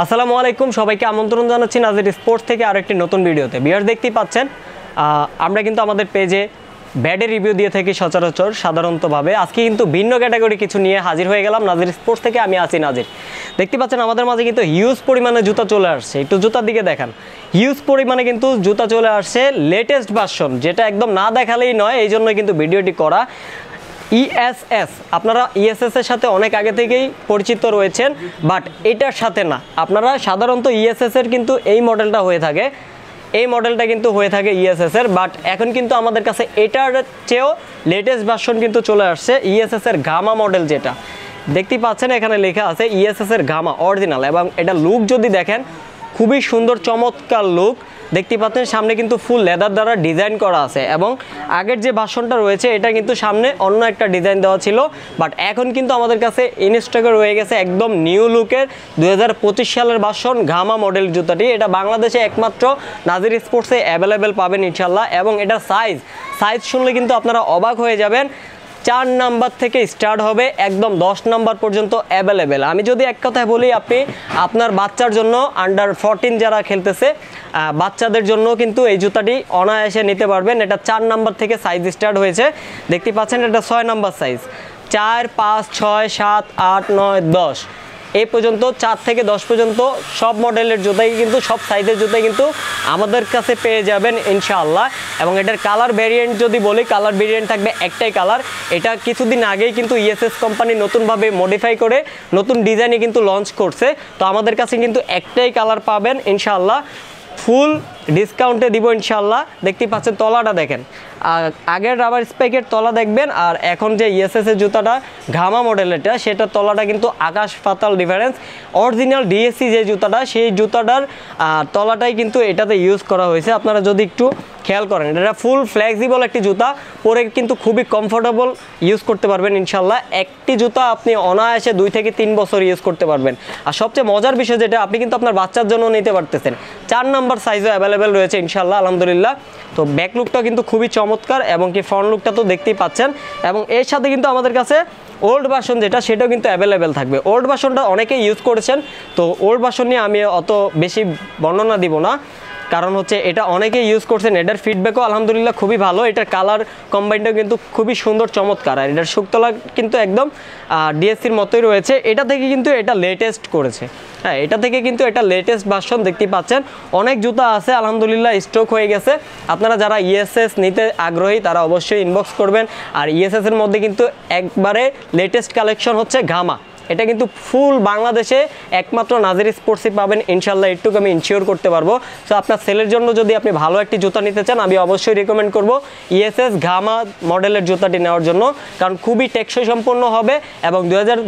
আসসালামু আলাইকুম সবাইকে আমন্ত্রণ জানাচ্ছি নাজির স্পোর্টস থেকে আরেকটি নতুন ভিডিওতে। ভিউয়ার্স দেখতেই পাচ্ছেন আমরা কিন্তু আমাদের পেজে ব্যাডের রিভিউ দিয়ে থাকি সচরাচর সাধারণতভাবে। আজকে কিন্তু ভিন্ন ক্যাটাগরি কিছু নিয়ে হাজির হয়ে গেলাম নাজির স্পোর্টস থেকে। আমি আছি নাজির। দেখতে পাচ্ছেন আমাদের মাঝে কিন্তু হিউজ পরিমাণে জুতা চলে আসছে। একটু জুতার দিকে দেখান, হিউজ পরিমাণে কিন্তু জুতা চলে আসছে, লেটেস্ট ভার্সন, যেটা একদম না দেখালেই নয়, এই জন্য কিন্তু ভিডিওটি করা। ইএসএস, আপনারা ইএসএস এর সাথে অনেক আগে থেকেই পরিচিত রয়েছেন, বাট এটার সাথে না। আপনারা সাধারণত ইএসএস এর কিন্তু এই মডেলটা হয়ে থাকে, এই মডেলটা কিন্তু হয়ে থাকে ইএসএস এর, বাট এখন কিন্তু আমাদের কাছে এটার চেয়েও লেটেস্ট ভার্সন কিন্তু চলে আসছে। ইএসএস এর গামা মডেল, যেটা দেখতেই পাচ্ছেন এখানে লেখা আছে ইএসএস এর গামা অরিজিনাল, এবং এটা লুক যদি দেখেন খুবই সুন্দর চমৎকার লুক। দেখতে পাচ্ছেন সামনে কিন্তু ফুল লেদার দ্বারা ডিজাইন করা আছে, এবং আগের যে ভার্সনটা রয়েছে এটা কিন্তু সামনে অন্য একটা ডিজাইন দেওয়া ছিল, বাট এখন কিন্তু আমাদের কাছে ইনস্টকে রয়ে গেছে একদম নিউ লুকের 2025 সালের ভার্সন গামা মডেল জুতাটি। এটা বাংলাদেশে একমাত্র নাজির স্পোর্টসে অ্যাভেলেবেল পাবেন ইনশাল্লাহ। এবং এটা সাইজ শুনলে কিন্তু আপনারা অবাক হয়ে যাবেন। 4 নাম্বার থেকে স্টার্ট হবে, একদম 10 নাম্বার পর্যন্ত অ্যাভেলেবেল। আমি যদি এক কথায় বলি, আপনি আপনার বাচ্চার জন্য আন্ডার 14 যারা খেলতেছে বাচ্চাদের জন্য কিন্তু এই জুতাটি অনায়াসে নিতে পারবেন। এটা 4 নাম্বার থেকে সাইজ স্টার্ট হয়েছে। দেখতে পাচ্ছেন এটা 6 নাম্বার সাইজ, 4, 5, 6, 7, 8, 9, 10 এই পর্যন্ত, 4 থেকে 10 পর্যন্ত সব মডেলের জুতাই কিন্তু, সব সাইজের জুতাই কিন্তু আমাদের কাছে পেয়ে যাবেন ইনশাআল্লাহ। এবং এটার কালার ভেরিয়েন্ট যদি বলি, কালার ভেরিয়েন্ট থাকবে একটাই কালার। এটা কিছুদিন আগেই কিন্তু ইএসএস কোম্পানি নতুনভাবে মডিফাই করে নতুন ডিজাইনে কিন্তু লঞ্চ করছে। তো আমাদের কাছে কিন্তু একটাই কালার পাবেন ইনশাআল্লাহ, ফুল ডিসকাউন্টে দিব ইনশাআল্লাহ। দেখতেই পাচ্ছেন তলাটা দেখেন, আগের রাবার স্পাইকের তলা দেখবেন, আর এখন যে ইএসএস এর জুতাটা ঘামা মডেলেরটা, সেটার তলাটা কিন্তু আকাশ পাতাল ডিফারেন্স। অরিজিনাল ডিএসসি যে জুতাটা, সেই জুতাটার তলাটাই কিন্তু এটাতে ইউজ করা হয়েছে। আপনারা যদি একটু খেয়াল করেন, এটা ফুল ফ্লেক্সিবল একটি জুতা, পরে কিন্তু খুবই কমফোর্টেবল ইউজ করতে পারবেন ইনশাল্লাহ। একটি জুতা আপনি অনায়াসে 2 থেকে 3 বছর ইউজ করতে পারবেন। আর সবচেয়ে মজার বিষয় যেটা, আপনি কিন্তু আপনার বাচ্চার জন্য নিতে পারতেছেন। 4 নাম্বার সাইজও অ্যাভেলেবেল রয়েছে ইনশাল্লাহ, আলহামদুলিল্লাহ। তো ব্যাক লুকটা কিন্তু খুবই চমৎকার, এবং কি ফ্রন্ট লুকটা তো দেখতেই পাচ্ছেন। এবং এর সাথে কিন্তু আমাদের কাছে ওল্ড ভার্সন যেটা, সেটাও কিন্তু অ্যাভেলেবেল থাকবে। ওল্ড ভার্সনটা অনেকেই ইউজ করেছেন, তো ওল্ড ভার্সন নিয়ে আমি অত বেশি বর্ণনা দিব না, কারণ হচ্ছে এটা অনেকেই ইউজ করছেন। এটার ফিডব্যাকও আলহামদুলিল্লাহ খুবই ভালো। এটার কালার কম্বাইনটাও কিন্তু খুবই সুন্দর চমৎকার, আর এটার শুকতলা কিন্তু একদম ডিএসসির মতোই রয়েছে। এটা থেকে কিন্তু এটা লেটেস্ট করেছে, হ্যাঁ, এটা থেকে কিন্তু এটা লেটেস্ট ভার্সন। দেখতেই পাচ্ছেন অনেক জুতা আছে আলহামদুলিল্লাহ, স্টক হয়ে গেছে। আপনারা যারা ইএসএস নিতে আগ্রহী তারা অবশ্যই ইনবক্স করবেন। আর ইএসএস এর মধ্যে কিন্তু একবারে লেটেস্ট কালেকশন হচ্ছে গামা। এটা কিন্তু ফুল বাংলাদেশে একমাত্র নাজির স্পোর্টসই পাবেন ইনশাল্লাহ, এটুকু আমি ইনশিওর করতে পারবো। সো আপনার সেলের জন্য যদি আপনি ভালো একটি জুতা নিতে চান, আমি অবশ্যই রিকমেন্ড করব ইএসএস গামা মডেলের জুতাটি নেওয়ার জন্য, কারণ খুবই টেকসই সম্পন্ন হবে। এবং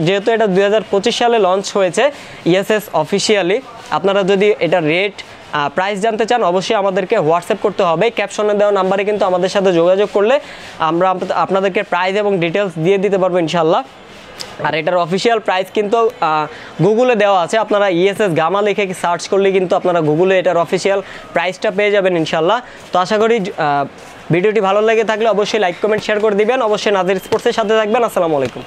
যেহেতু এটা 2025 সালে লঞ্চ হয়েছে ইএসএস অফিসিয়ালি, আপনারা যদি এটা রেট প্রাইস জানতে চান অবশ্যই আমাদেরকে হোয়াটসঅ্যাপ করতে হবে। ক্যাপশনে দেওয়া নাম্বারে কিন্তু আমাদের সাথে যোগাযোগ করলে আমরা আপনাদেরকে প্রাইস এবং ডিটেলস দিয়ে দিতে পারবো ইনশাল্লাহ। আর এটার অফিসিয়াল প্রাইস কিন্তু গুগলে দেওয়া আছে, আপনারা ইএসএস গামা লিখে সার্চ করলে কিন্তু আপনারা গুগলে এটার অফিসিয়াল প্রাইসটা পেয়ে যাবেন ইনশাল্লাহ। তো আশা করি ভিডিওটি ভালো লেগে থাকলে অবশ্যই লাইক কমেন্ট শেয়ার করে দিবেন। অবশ্যই নাজির স্পোর্টসের সাথে থাকবেন। আসসালামু আলাইকুম।